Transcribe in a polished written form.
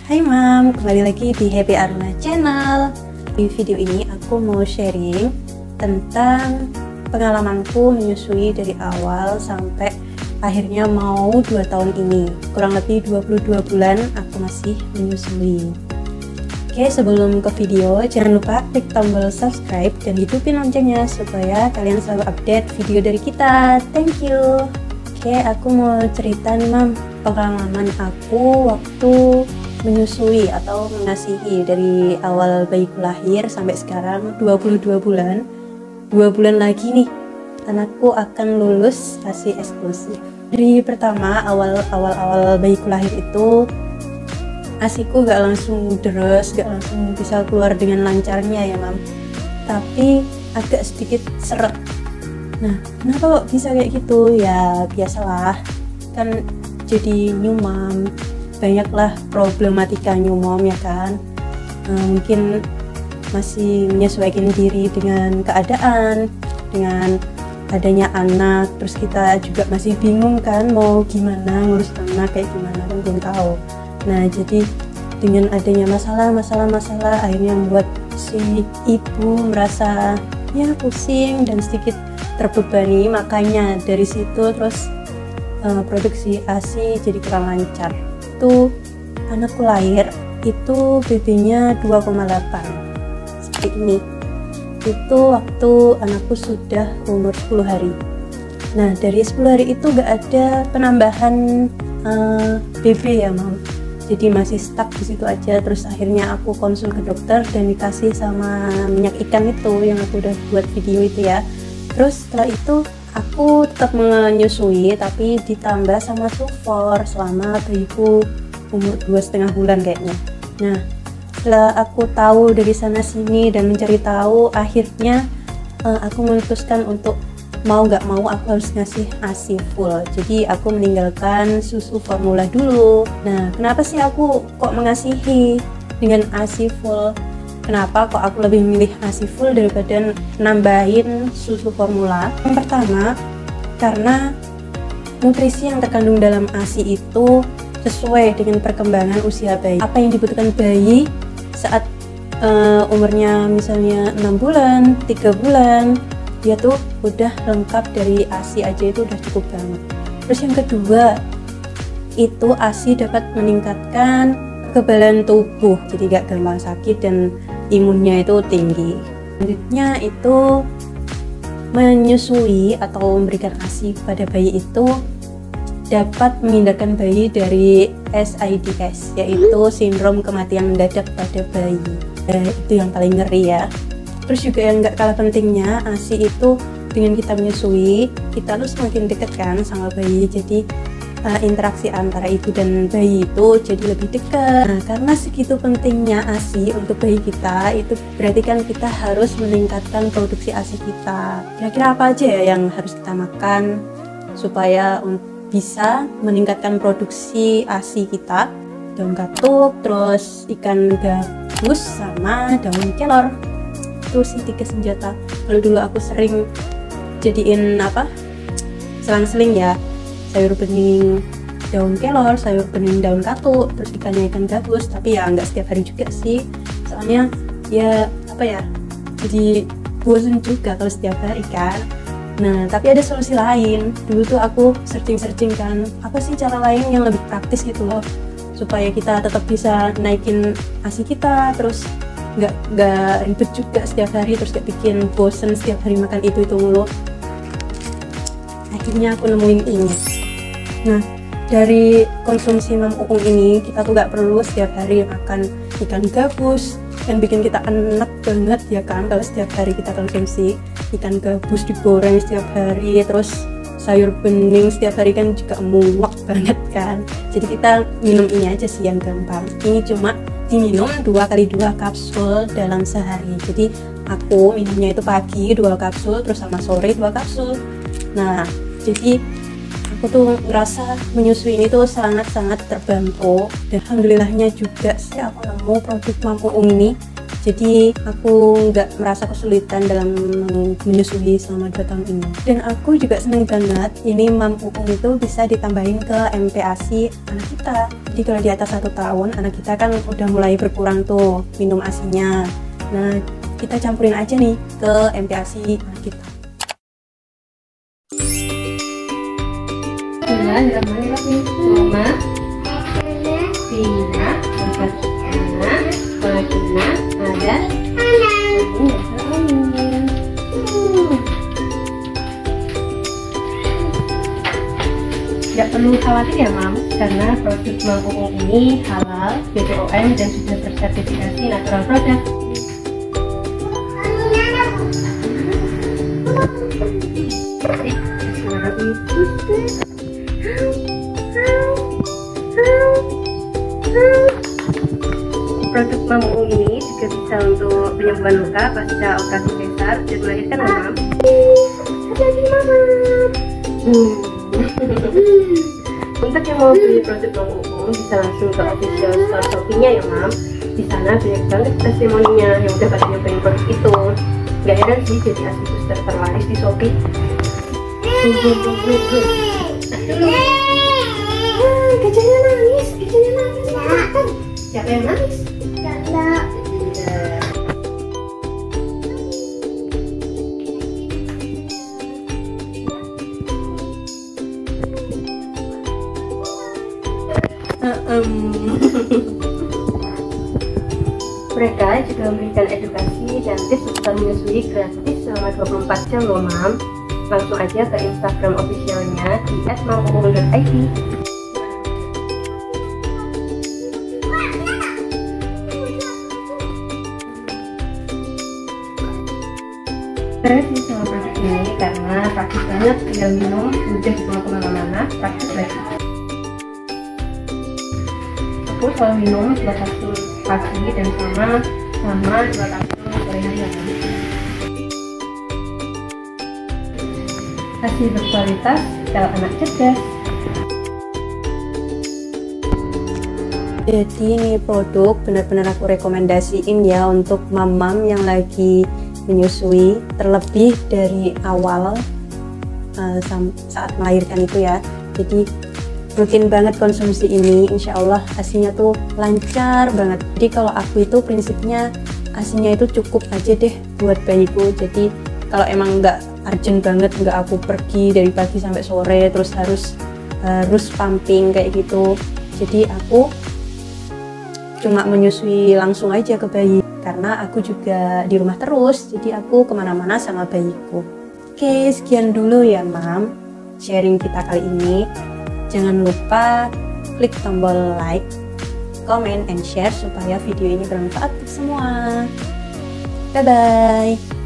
Hai Mam, kembali lagi di Happy Aruna Channel. Di video ini aku mau sharing tentang pengalamanku menyusui dari awal sampai akhirnya mau 2 tahun ini. Kurang lebih 22 bulan aku masih menyusui. Oke, sebelum ke video, jangan lupa klik tombol subscribe dan hidupin loncengnya supaya kalian selalu update video dari kita. Thank you. Oke, aku mau cerita nih Mam, pengalaman aku waktu menyusui atau mengasihi dari awal bayiku lahir sampai sekarang 22 bulan. 2 bulan lagi nih anakku akan lulus ASI eksklusif. Dari pertama awal bayiku lahir itu ASIku gak langsung deres, gak langsung bisa keluar dengan lancarnya ya Mam, tapi agak sedikit seret. Nah, kenapa kok bisa kayak gitu? Ya biasalah, kan jadi new mom, banyaklah problematika new mom ya kan. Mungkin masih menyesuaikan diri dengan keadaan, dengan adanya anak, terus kita juga masih bingung kan mau gimana ngurus anak, kayak gimana kan belum tahu. Nah, jadi dengan adanya masalah akhirnya membuat si ibu merasa ya pusing dan sedikit terbebani, makanya dari situ terus produksi ASI jadi kurang lancar. Itu anakku lahir itu BB-nya 2,8 seperti ini. Itu waktu anakku sudah umur 10 hari. Nah, dari 10 hari itu gak ada penambahan BB ya Mam, jadi masih stuck di situ aja. Terus akhirnya aku konsul ke dokter dan dikasih sama minyak ikan itu yang aku udah buat video itu ya. Terus setelah itu aku tetap menyusui tapi ditambah sama sufor selama bayiku umur 2,5 bulan kayaknya. Nah, setelah aku tahu dari sana sini dan mencari tahu, akhirnya aku memutuskan untuk mau gak mau aku harus ngasih ASI full. Jadi aku meninggalkan susu formula dulu. Nah, kenapa sih aku kok mengasihi dengan ASI full? Kenapa kok aku lebih memilih ASI full daripada nambahin susu formula? Yang pertama, karena nutrisi yang terkandung dalam ASI itu sesuai dengan perkembangan usia bayi. Apa yang dibutuhkan bayi saat umurnya misalnya 6 bulan, 3 bulan, dia tuh udah lengkap dari ASI aja, itu udah cukup banget. Terus yang kedua, itu ASI dapat meningkatkan kekebalan tubuh, jadi gak gampang sakit dan imunnya itu tinggi. Selanjutnya itu menyusui atau memberikan ASI pada bayi itu dapat menghindarkan bayi dari SIDS, yaitu sindrom kematian mendadak pada bayi. Itu yang paling ngeri ya. Terus juga yang gak kalah pentingnya, ASI itu dengan kita menyusui, kita tuh semakin dekat kan sama bayi, jadi interaksi antara ibu dan bayi itu jadi lebih dekat. Nah, karena segitu pentingnya ASI untuk bayi kita, itu berarti kan kita harus meningkatkan produksi ASI kita. Kira-kira apa aja ya yang harus kita makan supaya bisa meningkatkan produksi ASI kita? Daun katuk, terus ikan gabus, sama daun kelor. Itu sih 3 senjata. Kalau dulu aku sering jadiin selang-seling ya, sayur bening daun kelor, sayur bening daun katuk, terus ikannya ikan gabus. Tapi ya nggak setiap hari juga sih, soalnya ya jadi bosan juga kalau setiap hari kan. Nah, tapi ada solusi lain. Dulu tuh aku searching kan, apa sih cara lain yang lebih praktis gitu loh, supaya kita tetap bisa naikin ASI kita, terus nggak ribet juga setiap hari, terus gak bikin bosen setiap hari makan itu mulu. Akhirnya aku nemuin ini. Nah, dari konsumsi Mam Uung ini, kita tuh gak perlu setiap hari makan ikan gabus yang bikin kita enak banget ya kan. Kalau setiap hari kita konsumsi ikan gabus digoreng setiap hari, terus sayur bening setiap hari kan juga muak banget kan. Jadi kita minum ini aja sih yang gampang. Ini cuma diminum 2x2 kapsul dalam sehari. Jadi aku minumnya itu pagi 2 kapsul, terus sama sore 2 kapsul. Nah, jadi aku tuh ngerasa menyusui ini tuh sangat-sangat terbantu, dan alhamdulillahnya juga sih aku nemu produk Mam Uung ini Jadi aku nggak merasa kesulitan dalam menyusui selama 2 tahun ini. Dan aku juga seneng banget ini Mam Uung itu bisa ditambahin ke MPASI anak kita. Jadi kalau di atas 1 tahun anak kita kan udah mulai berkurang tuh minum ASI-nya. Nah kita campurin aja nih ke MPASI anak kita. Bismillahirrahmanirrahim. Mama, Tina, Fatina, ada Tidak perlu khawatir ya Mam, karena produk Mam Uung ini halal, BPOM dan sudah bersertifikasi natural product. Produk Mam Uung ini juga bisa untuk penyembuhan luka pasca operasi sesar dan melahirkan Mam. Hati-hati Mama. Untuk yang mau beli produk Mam Uung bisa langsung ke official store Shopee-nya ya Mam. Di sana banyak banget testimoninya yang udah pada nyobain produk itu. Gak heran sih jadi ASI booster terlaris di Shopee. Gajahnya nangis. Siapa yang nangis? Enggak. Mereka juga memberikan edukasi dan tips seputar menyusui gratis selama 24 jam loh Mam. Langsung aja ke Instagram officialnya di @mamuung.id. Saya sih sama produk ini karena praktis banget, tinggal minum, mudah dibawa kemana-mana, praktis lagi. Aku selalu minum 2 kapsul pagi dan sama 2 kapsul sore hari. ASI berkualitas kalau anak cerdas. Jadi ini produk benar-benar aku rekomendasiin ya untuk mam-mam yang lagi menyusui, terlebih dari awal saat melahirkan itu ya. Jadi rutin banget konsumsi ini, insya Allah ASInya tuh lancar banget. Jadi kalau aku itu prinsipnya ASInya itu cukup aja deh buat bayiku. Jadi kalau emang nggak urgent banget, nggak aku pergi dari pagi sampai sore terus harus pumping kayak gitu. Jadi aku cuma menyusui langsung aja ke bayi karena aku juga di rumah terus, jadi aku kemana-mana sama bayiku. Oke, sekian dulu ya Mam sharing kita kali ini. Jangan lupa klik tombol like, comment, and share supaya video ini bermanfaat untuk semua. Bye bye.